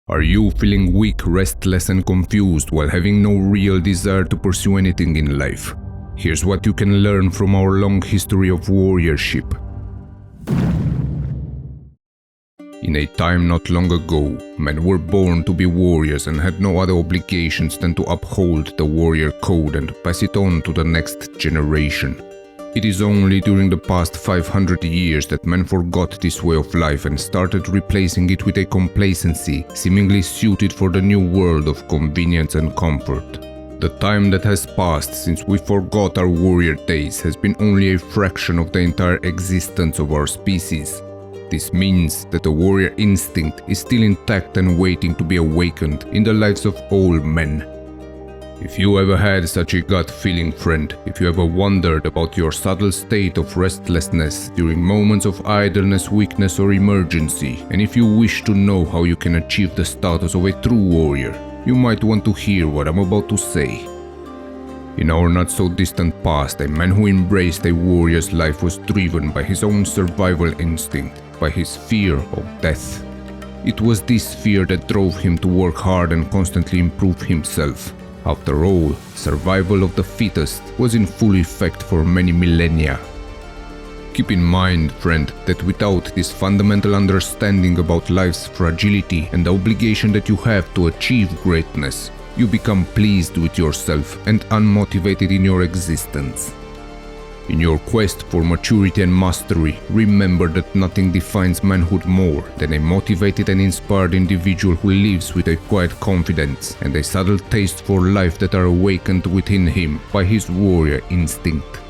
Are you feeling weak, restless and confused while having no real desire to pursue anything in life? Here's what you can learn from our long history of warriorship. In a time not long ago, men were born to be warriors and had no other obligations than to uphold the warrior code and pass it on to the next generation. It is only during the past 500 years that men forgot this way of life and started replacing it with a complacency seemingly suited for the new world of convenience and comfort. The time that has passed since we forgot our warrior days has been only a fraction of the entire existence of our species. This means that the warrior instinct is still intact and waiting to be awakened in the lives of all men. If you ever had such a gut feeling, friend, if you ever wondered about your subtle state of restlessness during moments of idleness, weakness or emergency, and if you wish to know how you can achieve the status of a true warrior, you might want to hear what I'm about to say. In our not-so-distant past, a man who embraced a warrior's life was driven by his own survival instinct, by his fear of death. It was this fear that drove him to work hard and constantly improve himself. After all, survival of the fittest was in full effect for many millennia. Keep in mind, friend, that without this fundamental understanding about life's fragility and the obligation that you have to achieve greatness, you become pleased with yourself and unmotivated in your existence. In your quest for maturity and mastery, remember that nothing defines manhood more than a motivated and inspired individual who lives with a quiet confidence and a subtle taste for life that are awakened within him by his warrior instinct.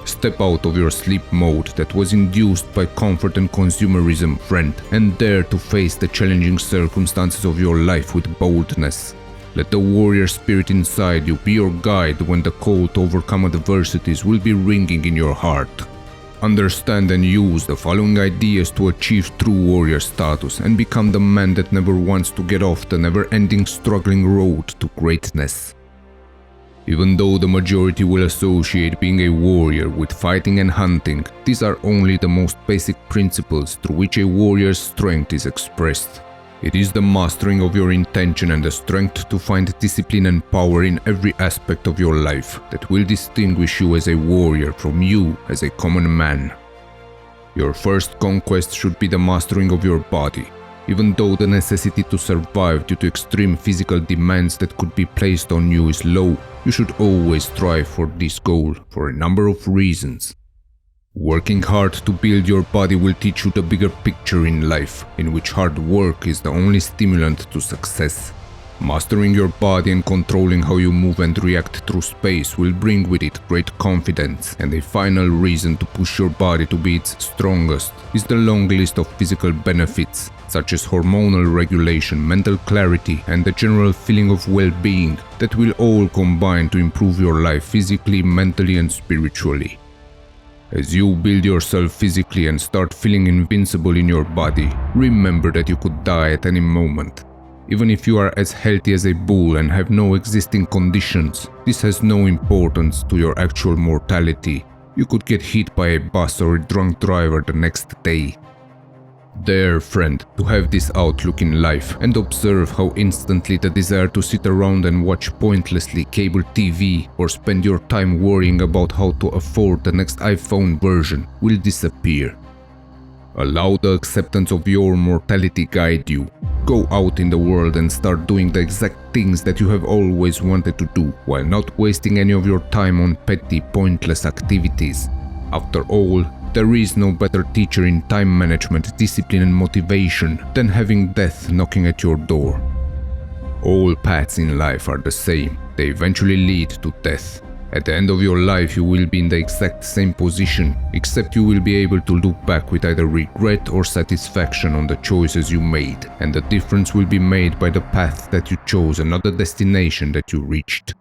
Step out of your sleep mode that was induced by comfort and consumerism, friend, and dare to face the challenging circumstances of your life with boldness. Let the warrior spirit inside you be your guide when the call to overcome adversities will be ringing in your heart. Understand and use the following ideas to achieve true warrior status and become the man that never wants to get off the never-ending struggling road to greatness. Even though the majority will associate being a warrior with fighting and hunting, these are only the most basic principles through which a warrior's strength is expressed. It is the mastering of your intention and the strength to find discipline and power in every aspect of your life that will distinguish you as a warrior from you as a common man. Your first conquest should be the mastering of your body. Even though the necessity to survive due to extreme physical demands that could be placed on you is low, you should always strive for this goal for a number of reasons. Working hard to build your body will teach you the bigger picture in life, in which hard work is the only stimulant to success. Mastering your body and controlling how you move and react through space will bring with it great confidence, and a final reason to push your body to be its strongest is the long list of physical benefits, such as hormonal regulation, mental clarity, and the general feeling of well-being that will all combine to improve your life physically, mentally, and spiritually. As you build yourself physically and start feeling invincible in your body, remember that you could die at any moment. Even if you are as healthy as a bull and have no existing conditions, this has no importance to your actual mortality. You could get hit by a bus or a drunk driver the next day. Dare, friend, to have this outlook in life and observe how instantly the desire to sit around and watch pointlessly cable TV or spend your time worrying about how to afford the next iPhone version will disappear. Allow the acceptance of your mortality guide you. Go out in the world and start doing the exact things that you have always wanted to do, while not wasting any of your time on petty, pointless activities. After all, there is no better teacher in time management, discipline and motivation than having death knocking at your door. All paths in life are the same. They eventually lead to death. At the end of your life, you will be in the exact same position, except you will be able to look back with either regret or satisfaction on the choices you made, and the difference will be made by the path that you chose and not the destination that you reached.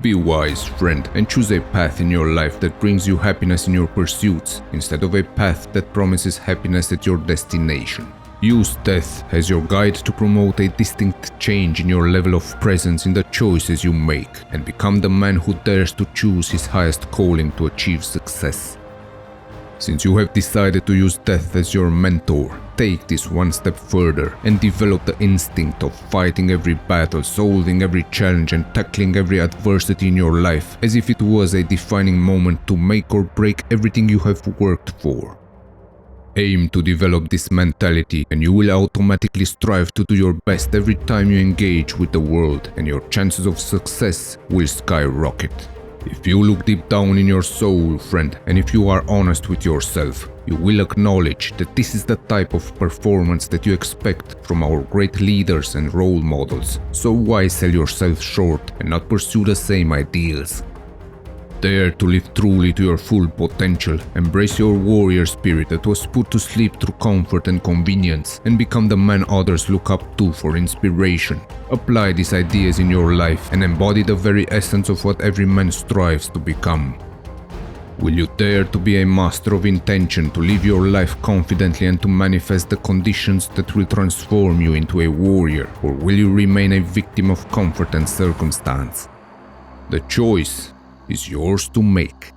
Be wise, friend, and choose a path in your life that brings you happiness in your pursuits, instead of a path that promises happiness at your destination. Use death as your guide to promote a distinct change in your level of presence in the choices you make, and become the man who dares to choose his highest calling to achieve success. Since you have decided to use death as your mentor, take this one step further and develop the instinct of fighting every battle, solving every challenge and tackling every adversity in your life as if it was a defining moment to make or break everything you have worked for. Aim to develop this mentality and you will automatically strive to do your best every time you engage with the world, and your chances of success will skyrocket. If you look deep down in your soul, friend, and if you are honest with yourself, you will acknowledge that this is the type of performance that you expect from our great leaders and role models. So why sell yourself short and not pursue the same ideals? Dare to live truly to your full potential, embrace your warrior spirit that was put to sleep through comfort and convenience, and become the man others look up to for inspiration. Apply these ideas in your life and embody the very essence of what every man strives to become. Will you dare to be a master of intention, to live your life confidently and to manifest the conditions that will transform you into a warrior, or will you remain a victim of comfort and circumstance? The choice is yours to make.